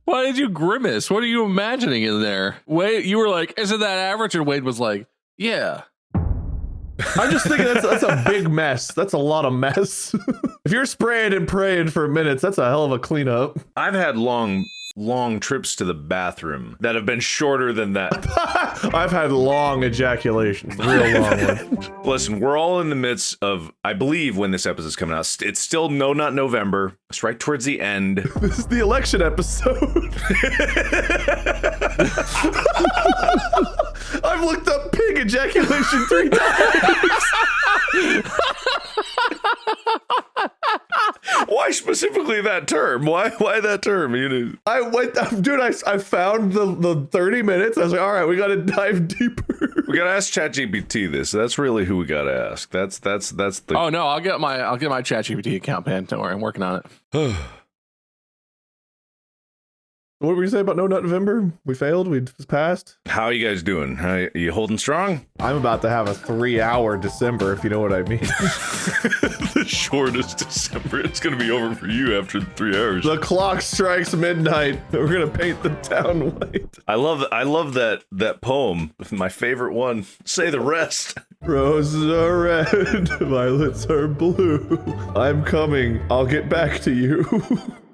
Why did you grimace? What are you imagining in there? Wade, you were like, isn't that average? And Wade was like, yeah. I'm just thinking that's a big mess. That's a lot of mess. If you're spraying and praying for minutes, that's a hell of a cleanup. I've had long trips to the bathroom that have been shorter than that. I've had long ejaculations, real long ones. Listen, we're all in the midst of, I believe when this episode's coming out, it's still not November. It's right towards the end. This is the election episode. I've looked up pig ejaculation 3 times. Why specifically that term? Why that term? You know, I found the 30 minutes. I was like, all right, we got to dive deeper. we gotta ask ChatGPT this. That's really who we gotta ask. That's the. Oh no, I'll get my ChatGPT account, man. Don't worry, I'm working on it. What were you saying about No Nut November? We failed. We just passed. How are you guys doing? How you holding strong? I'm about to have a 3-hour December, if you know what I mean. The shortest December. It's gonna be over for you after 3 hours. The clock strikes midnight. We're gonna paint the town white. I love that poem. My favorite one. Say the rest. Roses are red, violets are blue. I'm coming. I'll get back to you.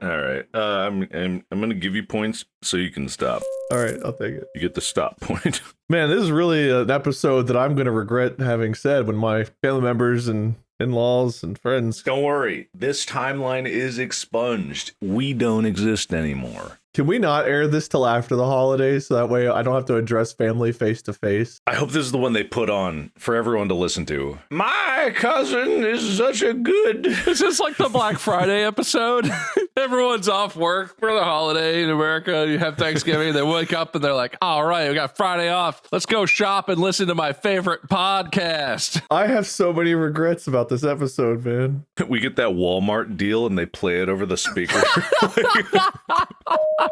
All right. I'm gonna give you points so you can stop. All right, I'll take it. You get the stop point. Man, this is really an episode that I'm gonna regret having said when my family members and in-laws and friends. Don't worry. This timeline is expunged. We don't exist anymore. Can we not air this till after the holidays so that way I don't have to address family face to face? I hope this is the one they put on for everyone to listen to. My cousin is such a good... Is this like the Black Friday episode? Everyone's off work for the holiday in America. You have Thanksgiving. They wake up and they're like, all right, we got Friday off. Let's go shop and listen to my favorite podcast. I have so many regrets about this episode, man. We get that Walmart deal and they play it over the speaker.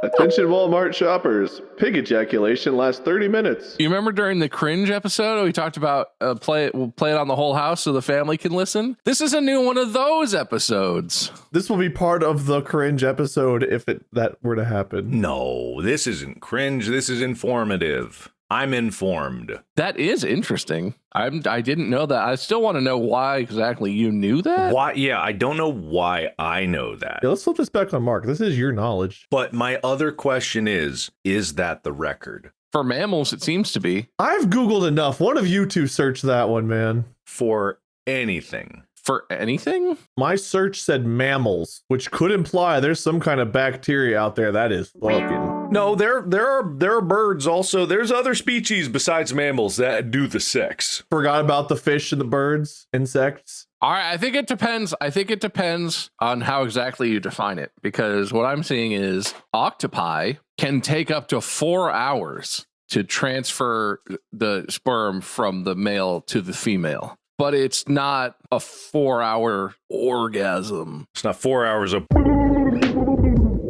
Attention Walmart shoppers. Pig ejaculation lasts 30 minutes. You remember during the cringe episode, we talked about we'll play it on the whole house so the family can listen? This is a new one of those episodes. This will be part of the cringe episode if that were to happen. No, this isn't cringe. This is informative. I'm informed. That is interesting. I didn't know that. I still want to know why exactly you knew that. Why? Yeah, I don't know why I know that. Yeah, let's flip this back on Mark. This is your knowledge. But my other question is that the record? For mammals, it seems to be. I've Googled enough. One of you two search that one, man. For anything. For anything? My search said mammals, which could imply there's some kind of bacteria out there that is fucking... No, there are birds also. There's other species besides mammals that do the sex. Forgot about the fish and the birds, insects. All right, I think it depends. I think it depends on how exactly you define it, because what I'm seeing is octopi can take up to 4 hours to transfer the sperm from the male to the female. But it's not a 4-hour orgasm. It's not 4 hours of...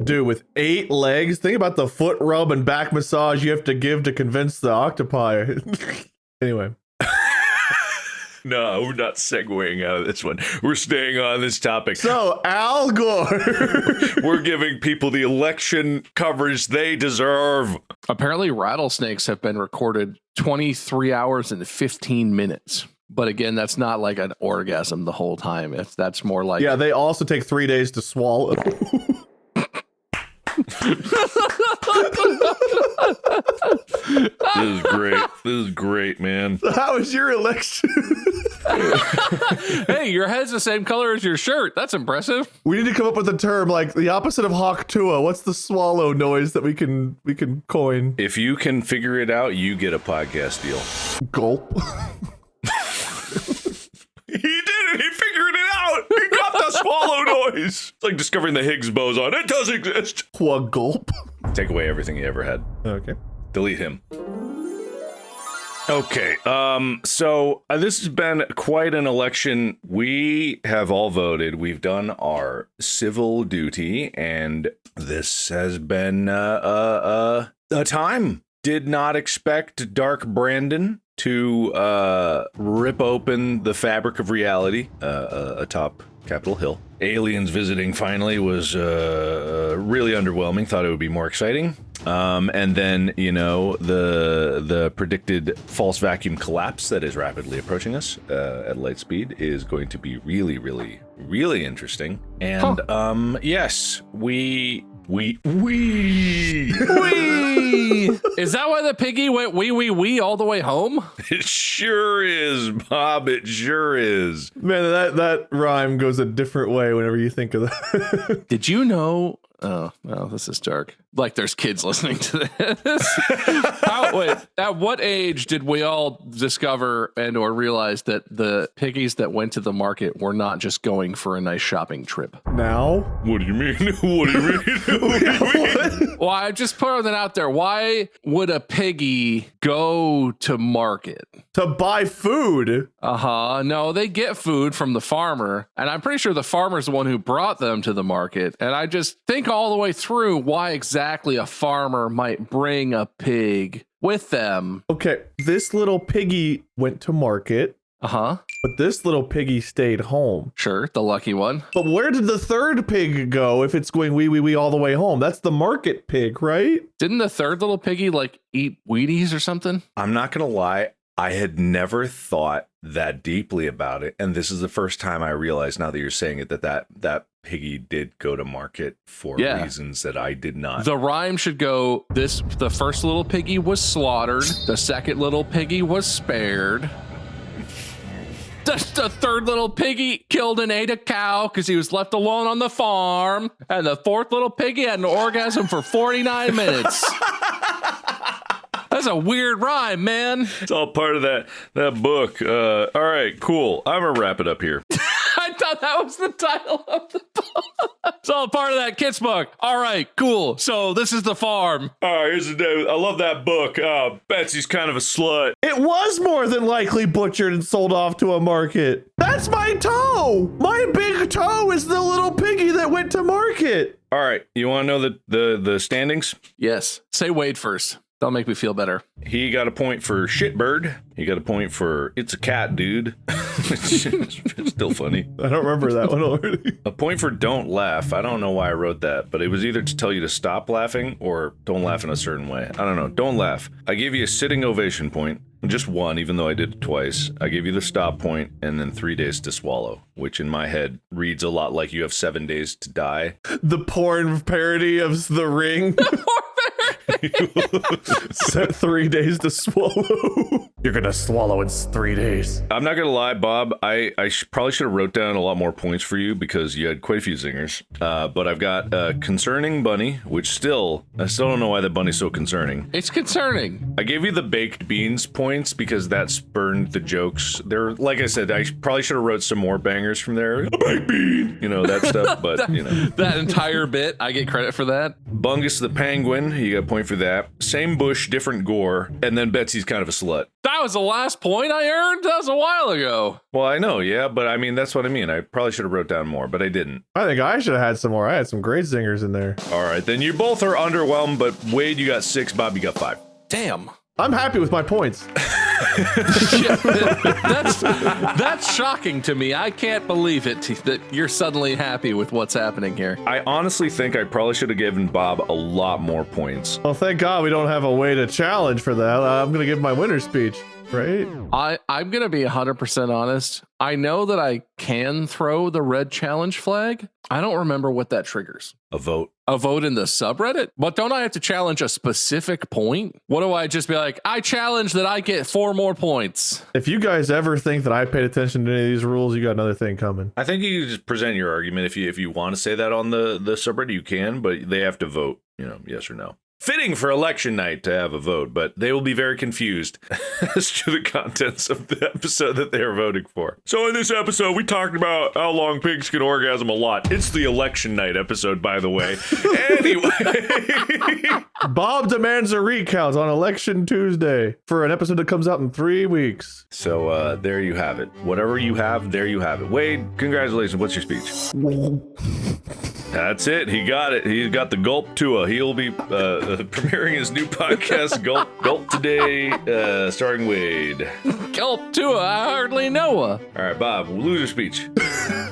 Dude, with 8 legs, think about the foot rub and back massage you have to give to convince the octopi. Anyway. No, we're not segueing out of this one. We're staying on this topic. So, Al Gore. We're giving people the election coverage they deserve. Apparently, rattlesnakes have been recorded 23 hours and 15 minutes. But again, that's not like an orgasm the whole time. That's more like... Yeah, they also take 3 days to swallow. This is great. This is great, man. How was your election? Hey, your head's the same color as your shirt. That's impressive. We need to come up with a term like the opposite of hawk tua. What's the swallow noise that we can coin? If you can figure it out, you get a podcast deal. Gulp. noise. It's like discovering the Higgs boson. It does exist. What gulp? Take away everything he ever had. Okay. Delete him. Okay, so this has been quite an election. We have all voted. We've done our civil duty, and this has been a time. Did not expect Dark Brandon to rip open the fabric of reality atop Capitol Hill. Aliens visiting finally was really underwhelming. Thought it would be more exciting. And then, you know, the predicted false vacuum collapse that is rapidly approaching us at light speed is going to be really, really, really interesting. And yes, we. Is that why the piggy went wee all the way home? It sure is, Bob. It sure is. Man, that rhyme goes a different way whenever you think of that. Did you know? Oh, well, this is dark. Like there's kids listening to this. Wait, at what age did we all discover and or realize that the piggies that went to the market were not just going for a nice shopping trip? Now? What do you mean? What do you mean? What do you mean? Well, I just put that out there. Why would a piggy go to market? To buy food? No, they get food from the farmer. And I'm pretty sure the farmer's the one who brought them to the market. And I just think all the way through why exactly a farmer might bring a pig with them. Okay, this little piggy went to market. But this little piggy stayed home. Sure, the lucky one. But where did the third pig go if it's going wee all the way home? That's the market pig, right? Didn't the third little piggy like eat Wheaties or something? I'm not going to lie. I had never thought that deeply about it. And this is the first time I realized now that you're saying it, that piggy did go to market for reasons that I did not. The rhyme should go, the first little piggy was slaughtered. The second little piggy was spared. The third little piggy killed and ate a cow because he was left alone on the farm. And the fourth little piggy had an orgasm for 49 minutes. That's a weird rhyme, man. It's all part of that book. All right, cool. I'm going to wrap it up here. I thought that was the title of the book. It's all part of that kid's book. All right, cool. So this is the farm. All right, here's the day. I love that book. Betsy's kind of a slut. It was more than likely butchered and sold off to a market. That's my toe. My big toe is the little piggy that went to market. All right, you want to know the standings? Yes. Say Wade first. That'll make me feel better. He got a point for shitbird. He got a point for it's a cat, dude. It's still funny. I don't remember that one already. A point for don't laugh. I don't know why I wrote that, but it was either to tell you to stop laughing or don't laugh in a certain way. I don't know. Don't laugh. I gave you a sitting ovation point. Just one, even though I did it twice. I gave you the stop point and then 3 days to swallow, which in my head reads a lot like you have 7 days to die. The porn parody of The Ring. Set 3 days to swallow. You're gonna swallow in 3 days. I'm not gonna lie, Bob. I probably should have wrote down a lot more points for you because you had quite a few zingers. But I've got concerning bunny, which I still don't know why the bunny's so concerning. It's concerning. I gave you the baked beans points because that spurned the jokes. There, like I said, I probably should have wrote some more bangers from there. A baked bean, you know that stuff. But you know that entire bit, I get credit for that. Bungus the penguin, you got a point for that. Same bush, different gore, and then Betsy's kind of a slut. That was the last point I earned. That was a while ago. Well, I know, yeah, but I mean, that's what I mean. I probably should have wrote down more, but I didn't. I think I should have had some more. I had some great zingers in there. All right, then you both are underwhelmed, but Wade, you got 6, Bob, you got 5. Damn. I'm happy with my points. That's shocking to me. I can't believe it that you're suddenly happy with what's happening here. I honestly think I probably should have given Bob a lot more points. Well, thank God we don't have a way to challenge for that. I'm going to give my winner's speech, right? I'm going to be 100% honest. I know that I can throw the red challenge flag. I don't remember what that triggers. A vote. A vote in the subreddit? But don't I have to challenge a specific point? What do I just be like, I challenge that I get 4 more points? If you guys ever think that I paid attention to any of these rules, you got another thing coming. I think you can just present your argument. If you want to say that on the subreddit, you can, but they have to vote, yes or no. Fitting for election night to have a vote, but they will be very confused as to the contents of the episode that they are voting for. So in this episode, we talked about how long pigs can orgasm a lot. It's the election night episode, by the way. Anyway. Bob demands a recount on Election Tuesday for an episode that comes out in 3 weeks. So there you have it. Whatever you have, there you have it. Wade, congratulations. What's your speech? That's it. He got it. He got the Gulp Tua. He'll be premiering his new podcast, Gulp today, starring Wade. Gulp Tua, I hardly know her. All right, Bob, loser speech.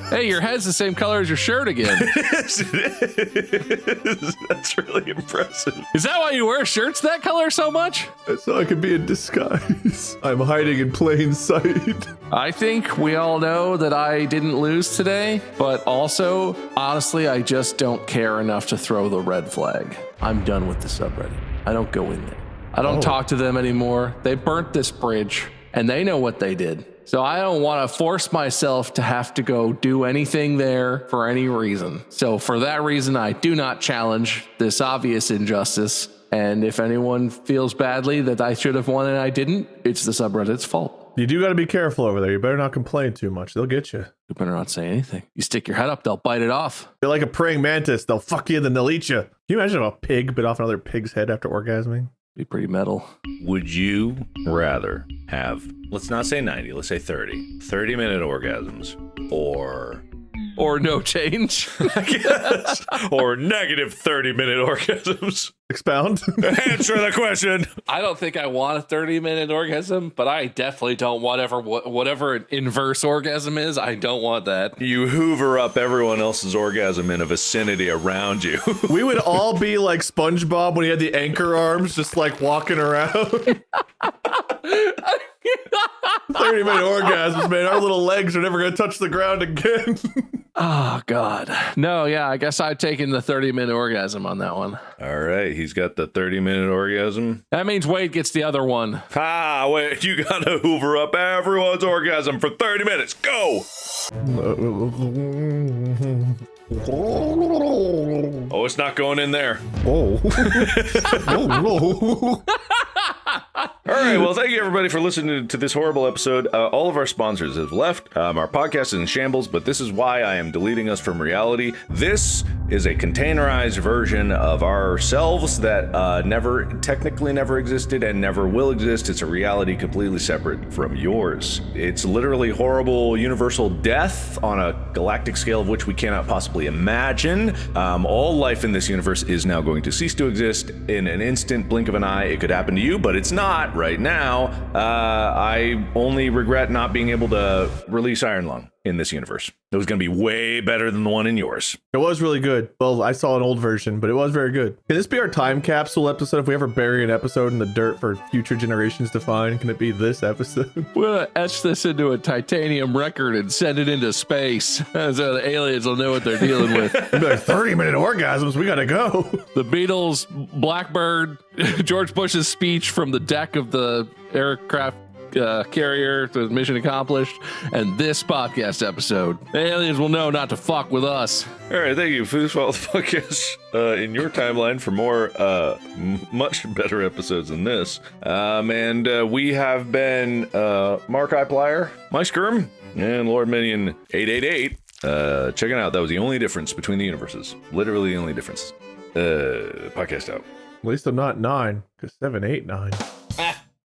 Hey, your head's the same color as your shirt again. Yes, it is. That's really impressive. Is that why you wear shirts that color so much? So I could be in disguise. I'm hiding in plain sight. I think we all know that I didn't lose today, but also, honestly, I just don't care enough to throw the red flag. I'm done with the subreddit. I don't go in there. I don't talk to them anymore. They burnt this bridge, and they know what they did. So I don't want to force myself to have to go do anything there for any reason. So for that reason, I do not challenge this obvious injustice. And if anyone feels badly that I should have won and I didn't, it's the subreddit's fault. You do got to be careful over there. You better not complain too much. They'll get you. You better not say anything. You stick your head up, they'll bite it off. You're like a praying mantis. They'll fuck you, then they'll eat you. Can you imagine if a pig bit off another pig's head after orgasming? Be pretty metal. Would you rather have, let's not say 90, let's say 30-minute orgasms, Or no change. I guess, or negative 30-minute orgasms? Expound. Answer the question. I don't think I want a 30-minute orgasm, but I definitely don't want whatever an inverse orgasm is. I don't want that. You hoover up everyone else's orgasm in a vicinity around you. We would all be like SpongeBob when he had the anchor arms, just like walking around. 30-minute orgasms, man. Our little legs are never going to touch the ground again. Oh, God. No, yeah, I guess I've taken the 30-minute orgasm on that one. All right, he's got the 30-minute orgasm. That means Wade gets the other one. Wait, you got to hoover up everyone's orgasm for 30 minutes. Go! Oh, it's not going in there. Oh. Oh, no. All right, well, thank you everybody for listening to this horrible episode. All of our sponsors have left. Our podcast is in shambles, but this is why I am deleting us from reality. This is a containerized version of ourselves that technically never existed and never will exist. It's a reality completely separate from yours. It's literally horrible universal death on a galactic scale of which we cannot possibly imagine. All life in this universe is now going to cease to exist in an instant blink of an eye. It could happen to you, but it's not right now. I only regret not being able to release Iron Lung in this universe. It was going to be way better than the one in yours. It was really good. Well, I saw an old version, but it was very good. Can this be our time capsule episode? If we ever bury an episode in the dirt for future generations to find, can it be this episode? We're going to etch this into a titanium record and send it into space so the aliens will know what they're dealing with. It'd be like 30-minute orgasms. We got to go. The Beatles, Blackbird, George Bush's speech from the deck of the aircraft carrier to mission accomplished, and this podcast episode. The aliens will know not to fuck with us. All right, thank you. Please follow the podcast in your timeline for more much better episodes than this. And we have been Mark Iplier, My Skirm, and Lord Minion 888. Check it out. That was the only difference between the universes. Literally the only difference. Podcast out. At least I'm not 9, because 7, 8, 9.